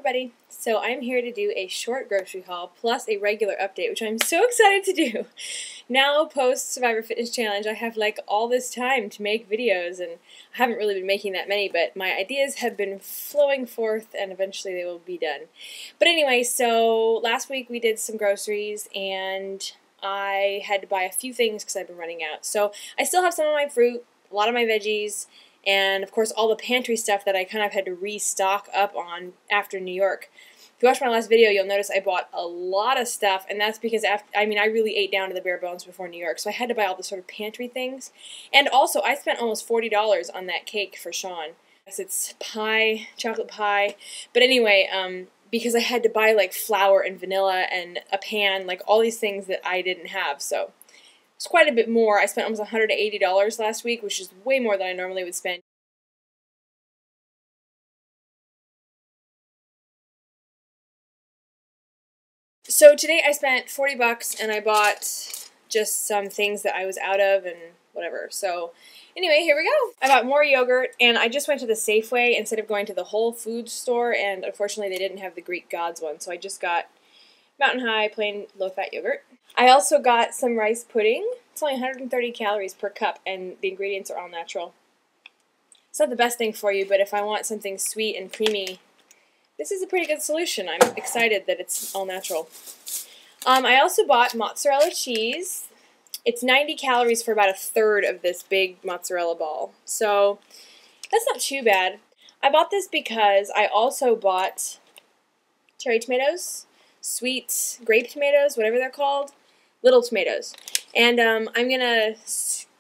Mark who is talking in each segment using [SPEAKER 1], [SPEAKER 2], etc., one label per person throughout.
[SPEAKER 1] everybody. So I'm here to do a short grocery haul plus a regular update, which I'm so excited to do. Now post Survivor Fitness Challenge, I have like all this time to make videos, and I haven't really been making that many, but my ideas have been flowing forth and eventually they will be done. But anyway, so last week we did some groceries and I had to buy a few things because I've been running out. So I still have some of my fruit, a lot of my veggies, and of course all the pantry stuff that I kind of had to restock up on after New York. If you watched my last video, you'll notice I bought a lot of stuff, and that's because I really ate down to the bare bones before New York, so I had to buy all the sort of pantry things. And also, I spent almost $40 on that cake for Sean. Yes, it's pie, chocolate pie, but anyway, because I had to buy like flour and vanilla and a pan, like all these things that I didn't have, so it's quite a bit more. I spent almost $180 last week, which is way more than I normally would spend. So today I spent 40 bucks and I bought just some things that I was out of and whatever. So anyway, here we go. I bought more yogurt and I just went to the Safeway instead of going to the Whole Foods store, and unfortunately they didn't have the Greek Gods one, so I just got Mountain High plain low-fat yogurt. I also got some rice pudding. It's only 130 calories per cup and the ingredients are all natural. It's not the best thing for you, but if I want something sweet and creamy, this is a pretty good solution. I'm excited that it's all natural. I also bought mozzarella cheese. It's 90 calories for about a third of this big mozzarella ball, so that's not too bad. I bought this because I also bought cherry tomatoes, sweet grape tomatoes, whatever they're called, little tomatoes. And I'm going to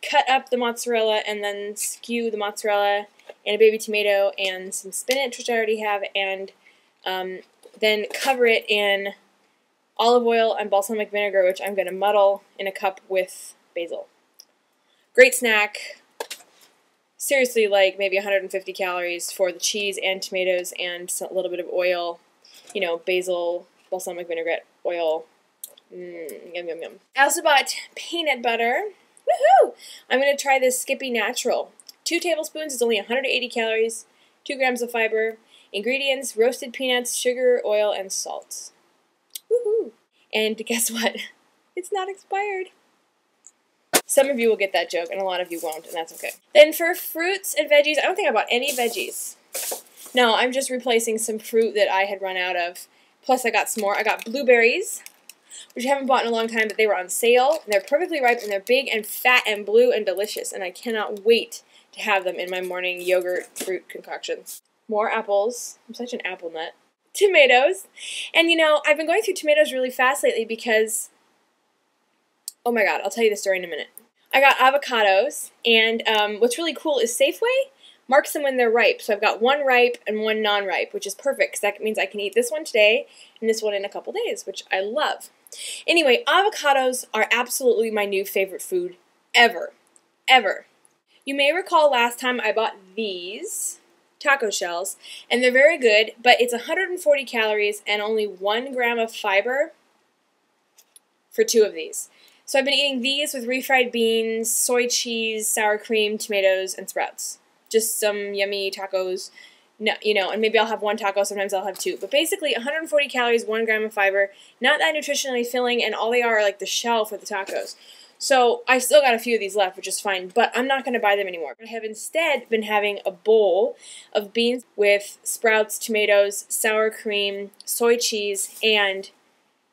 [SPEAKER 1] cut up the mozzarella and then skew the mozzarella and a baby tomato and some spinach, which I already have, and then cover it in olive oil and balsamic vinegar, which I'm going to muddle in a cup with basil. Great snack. Seriously, like maybe 150 calories for the cheese and tomatoes and a little bit of oil. You know, basil, balsamic vinaigrette, oil. Yum, yum, yum. I also bought peanut butter. Woohoo! I'm going to try this Skippy Natural. 2 tablespoons is only 180 calories, 2 grams of fiber. Ingredients: roasted peanuts, sugar, oil, and salt. Woohoo! And guess what? It's not expired. Some of you will get that joke, and a lot of you won't, and that's okay. Then for fruits and veggies, I don't think I bought any veggies. No, I'm just replacing some fruit that I had run out of. Plus I got some more. I got blueberries, which I haven't bought in a long time, but they were on sale, and they're perfectly ripe, and they're big and fat and blue and delicious, and I cannot wait to have them in my morning yogurt fruit concoctions. More apples. I'm such an apple nut. Tomatoes. And you know, I've been going through tomatoes really fast lately because, oh my god, I'll tell you the story in a minute. I got avocados, and what's really cool is Safeway marks them when they're ripe. So I've got one ripe and one non-ripe, which is perfect because that means I can eat this one today and this one in a couple days, which I love. Anyway, avocados are absolutely my new favorite food ever. Ever. You may recall last time I bought these taco shells, and they're very good, but it's 140 calories and only 1 gram of fiber for 2 of these. So I've been eating these with refried beans, soy cheese, sour cream, tomatoes, and sprouts. Just some yummy tacos, no, you know, and maybe I'll have 1 taco, sometimes I'll have 2. But basically 140 calories, 1 gram of fiber, not that nutritionally filling, and all they are like the shell for the tacos. So I still got a few of these left, which is fine, but I'm not going to buy them anymore. I have instead been having a bowl of beans with sprouts, tomatoes, sour cream, soy cheese, and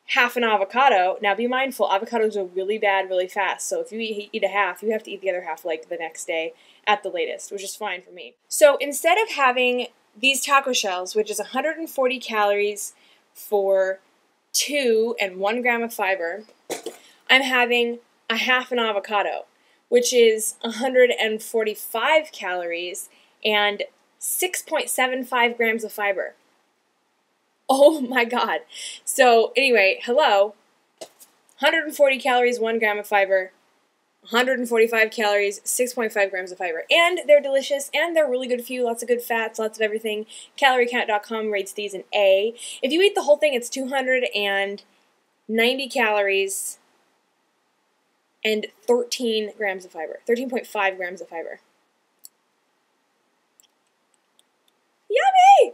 [SPEAKER 1] half an avocado. Now be mindful, avocados are really bad really fast, so if you eat a half, you have to eat the other half like the next day at the latest, which is fine for me. So instead of having these taco shells, which is 140 calories for 2 and 1 gram of fiber, I'm having a half an avocado, which is 145 calories and 6.75 grams of fiber. Oh my god. So anyway, hello, 140 calories, 1 gram of fiber, 145 calories, 6.5 grams of fiber. And they're delicious, and they're really good for you, lots of good fats, lots of everything. CalorieCount.com rates these an A. If you eat the whole thing, it's 290 calories, and 13 grams of fiber. 13.5 grams of fiber. Yummy!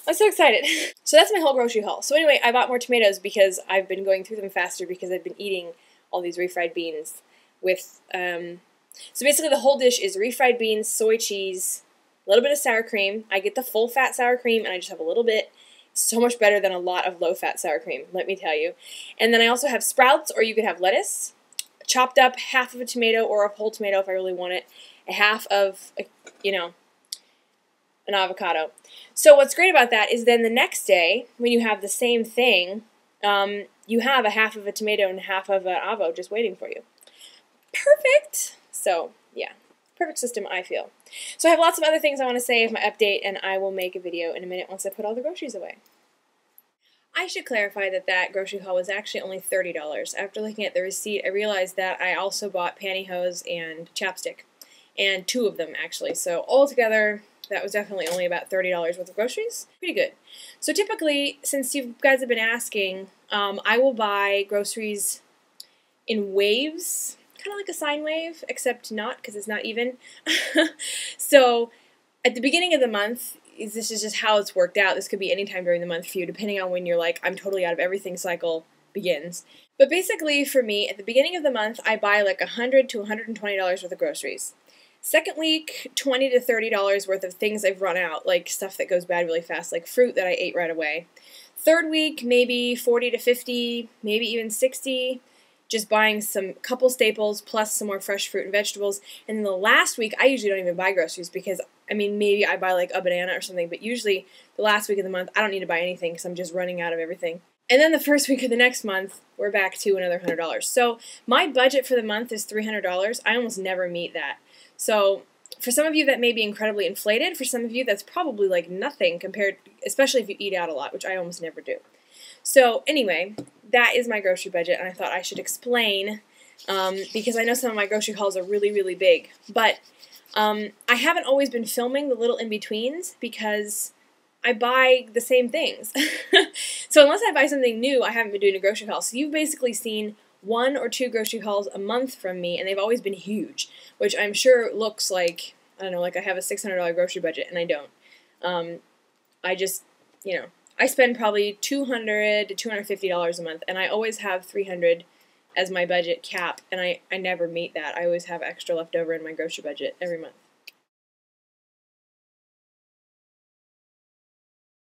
[SPEAKER 1] I'm so excited. So that's my whole grocery haul. So anyway, I bought more tomatoes because I've been going through them faster because I've been eating all these refried beans with, so basically the whole dish is refried beans, soy cheese, a little bit of sour cream. I get the full fat sour cream and I just have a little bit. So much better than a lot of low fat sour cream, let me tell you. And then I also have sprouts, or you could have lettuce, chopped up half of a tomato or a whole tomato if I really want it, a half of, you know, an avocado. So what's great about that is then the next day, when you have the same thing, you have a half of a tomato and half of an avo just waiting for you. Perfect! So, yeah. Perfect system, I feel. So I have lots of other things I want to say of my update, and I will make a video in a minute once I put all the groceries away. I should clarify that that grocery haul was actually only $30. After looking at the receipt, I realized that I also bought pantyhose and chapstick, and 2 of them, actually. So altogether, that was definitely only about $30 worth of groceries. Pretty good. So typically, since you guys have been asking, I will buy groceries in waves, kind of like a sine wave, except not, because it's not even. So at the beginning of the month, this is just how it's worked out. This could be any time during the month for you, depending on when you're like, I'm totally out of everything cycle begins. But basically, for me, at the beginning of the month, I buy like $100 to $120 worth of groceries. Second week, $20 to $30 worth of things I've run out, like stuff that goes bad really fast, like fruit that I ate right away. Third week, maybe 40 to 50, maybe even 60, just buying some couple staples plus some more fresh fruit and vegetables. And then the last week, I usually don't even buy groceries because, I mean, maybe I buy like a banana or something, but usually the last week of the month, I don't need to buy anything because I'm just running out of everything. And then the first week of the next month, we're back to another $100. So my budget for the month is $300. I almost never meet that. So for some of you that may be incredibly inflated, for some of you that's probably like nothing compared, especially if you eat out a lot, which I almost never do. So anyway, that is my grocery budget, and I thought I should explain because I know some of my grocery hauls are really, really big. But I haven't always been filming the little in-betweens because I buy the same things. So unless I buy something new, I haven't been doing a grocery haul. So you've basically seen 1 or 2 grocery hauls a month from me, and they've always been huge, which I'm sure looks like, I don't know, like I have a $600 grocery budget, and I don't. I just, you know, I spend probably $200 to $250 a month, and I always have $300 as my budget cap, and I never meet that. I always have extra left over in my grocery budget every month.